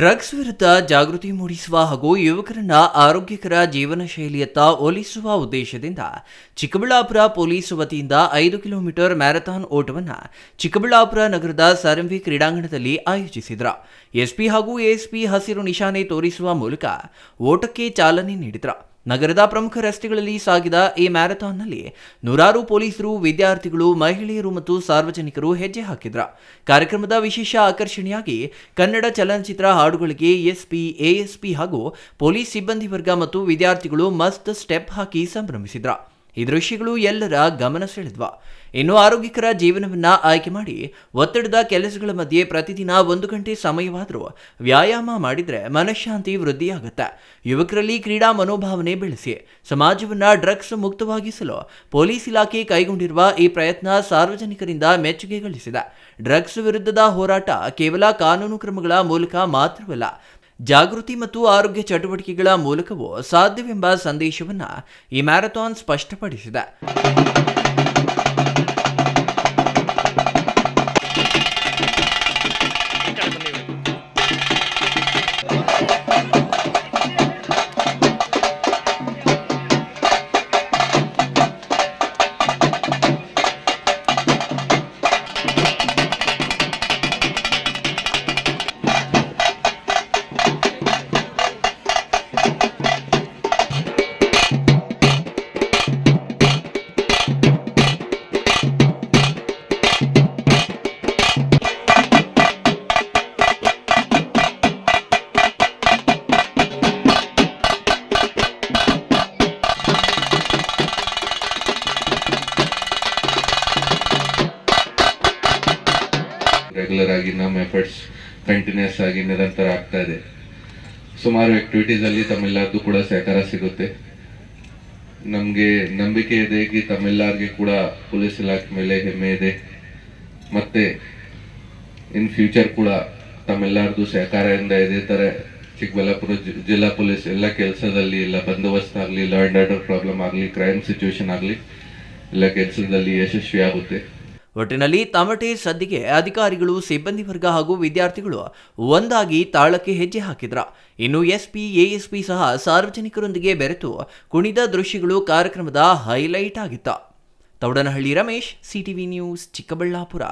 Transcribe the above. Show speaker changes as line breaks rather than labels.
Drugs ವಿರುದ್ಧ ಜಾಗೃತಿ ಮೂಡಿಸುವ ಹಾಗೂ ಯುವಕರನ್ನ ಆರೋಗ್ಯಕರ ಜೀವನ ಶೈಲಿಯತ್ತ ಒಲಿಸುವ ಉದ್ದೇಶದಿಂದ ಚಿಕ್ಕಬಳ್ಳಾಪುರ ಪೊಲೀಸ್ ವತಿಯಿಂದ 5 ಕಿಲೋಮೀಟರ್ ಮ್ಯಾರಥಾನ್ ಓಟವನ್ನು ಚಿಕ್ಕಬಳ್ಳಾಪುರ ನಗರದ ಸರ್ ಕ್ರೀಡಾಂಗಣದಲ್ಲಿ ಆಯೋಜಿಸಿದರು. ಎಸ್ಪಿ ಹಾಗೂ ಎಎಸ್ಪಿ ಹಸಿರು ನಿಶಾನೆ ತೋರಿಸುವ ಮೂಲಕ ಓಟಕ್ಕೆ ಚಾಲನೆ ನೀಡಿದರು. ನಗರದ ಪ್ರಮುಖ ರಸ್ತೆಗಳಲ್ಲಿ ಸಾಗಿದ ಈ ಮ್ಯಾರಥಾನ್ನಲ್ಲಿ ನೂರಾರು ಪೊಲೀಸರು, ವಿದ್ಯಾರ್ಥಿಗಳು, ಮಹಿಳೆಯರು ಮತ್ತು ಸಾರ್ವಜನಿಕರು ಹೆಜ್ಜೆ ಹಾಕಿದ್ರು. ಕಾರ್ಯಕ್ರಮದ ವಿಶೇಷ ಆಕರ್ಷಣೆಯಾಗಿ ಕನ್ನಡ ಚಲನಚಿತ್ರ ಹಾಡುಗಳಿಗೆ ಎಸ್ಪಿ, ಎಎಸ್ಪಿ ಹಾಗೂ ಪೊಲೀಸ್ ಸಿಬ್ಬಂದಿ ವರ್ಗ ಮತ್ತು ವಿದ್ಯಾರ್ಥಿಗಳು ಮಸ್ತ್ ಸ್ಟೆಪ್ ಹಾಕಿ ಸಂಭ್ರಮಿಸಿದ್ರು. ಈ ದೃಶ್ಯಗಳು ಎಲ್ಲರ ಗಮನ ಸೆಳೆದ್ವು. ಇನ್ನು ಆರೋಗ್ಯಕರ ಜೀವನವನ್ನ ಆಯ್ಕೆ ಮಾಡಿ ಒತ್ತಡದ ಕೆಲಸಗಳ ಮಧ್ಯೆ ಪ್ರತಿದಿನ 1 ಗಂಟೆ ಸಮಯವಾದರೂ ವ್ಯಾಯಾಮ ಮಾಡಿದ್ರೆ ಮನಃಶಾಂತಿ ವೃದ್ಧಿಯಾಗುತ್ತೆ. ಯುವಕರಲ್ಲಿ ಕ್ರೀಡಾ ಮನೋಭಾವನೆ ಬೆಳೆಸಿ ಸಮಾಜವನ್ನ ಡ್ರಗ್ಸ್ ಮುಕ್ತವಾಗಿಸಲು ಪೊಲೀಸ್ ಇಲಾಖೆ ಕೈಗೊಂಡಿರುವ ಈ ಪ್ರಯತ್ನ ಸಾರ್ವಜನಿಕರಿಂದ ಮೆಚ್ಚುಗೆ ಗಳಿಸಿದೆ. ಡ್ರಗ್ಸ್ ವಿರುದ್ಧದ ಹೋರಾಟ ಕೇವಲ ಕಾನೂನು ಕ್ರಮಗಳ ಮೂಲಕ ಮಾತ್ರವಲ್ಲ, ಜಾಗೃತಿ ಮತ್ತು ಆರೋಗ್ಯ ಚಟುವಟಿಕೆಗಳ ಮೂಲಕವೂ ಸಾಧ್ಯವೆಂಬ ಸಂದೇಶವನ್ನು ಈ ಮ್ಯಾರಥಾನ್ ಸ್ಪಷ್ಟಪಡಿಸಿದೆ.
ರೆಗ್ಯುಲರ್ ಆಗಿ ನಮ್ಮ ಎಫರ್ಟ್ಸ್ ಕಂಟಿನ್ಯೂಸ್ ಆಗಿ ನಿರಂತರ ಆಗ್ತಾ ಇದೆ. ಸುಮಾರು ಆಕ್ಟಿವಿಟೀಸ್ ಅಲ್ಲಿ ತಮ್ಮೆಲ್ಲರದ್ದು ಕೂಡ ಸಹಕಾರ ಸಿಗುತ್ತೆ. ನಮ್ಗೆ ನಂಬಿಕೆ ಇದೆ कि ತಮ್ಮೆಲ್ಲರಿಗೆ ಕೂಡ ಪೊಲೀಸ್ ಇಲಾಖೆ ಮೇಲೆ ಹೆಮ್ಮೆ ಇದೆ. ಮತ್ತೆ ಇನ್ ಫ್ಯೂಚರ್ ಕೂಡ ತಮ್ಮೆಲ್ಲರದ್ದು ಸಹಕಾರದಿಂದ ಇದೇ ತರ ಚಿಕ್ಕಬಳ್ಳಾಪುರ ಜಿಲ್ಲಾ ಪೊಲೀಸ್ ಎಲ್ಲ ಕೆಲಸದಲ್ಲಿ, ಎಲ್ಲ ಬಂದೋಬಸ್ತ್ ಆಗಲಿ, ಲಾ ಅಂಡ್ ಆರ್ಡರ್ ಪ್ರಾಬ್ಲಮ್ ಆಗಲಿ, ಕ್ರೈಮ್ ಸಿಚುವೇಶನ್ ಆಗಲಿ, ಎಲ್ಲ ಕೆಲಸದಲ್ಲಿ ಯಶಸ್ವಿ ಆಗುತ್ತೆ.
ಒಟ್ಟಿನಲ್ಲಿ ತಮಟೆ ಸದ್ದಿಗೆ ಅಧಿಕಾರಿಗಳು, ಸಿಬ್ಬಂದಿ ವರ್ಗ ಹಾಗೂ ವಿದ್ಯಾರ್ಥಿಗಳು ಒಂದಾಗಿ ತಾಳಕ್ಕೆ ಹೆಜ್ಜೆ ಹಾಕಿದ್ರ. ಇನ್ನು ಎಸ್ಪಿ, ಎಎಸ್ಪಿ ಸಹ ಸಾರ್ವಜನಿಕರೊಂದಿಗೆ ಬೆರೆತು ಕುಣಿದ ದೃಶ್ಯಗಳು ಕಾರ್ಯಕ್ರಮದ ಹೈಲೈಟ್ ಆಗಿತ್ತ. Thoudanahalli Ramesh, CTV news, Chikkaballapur.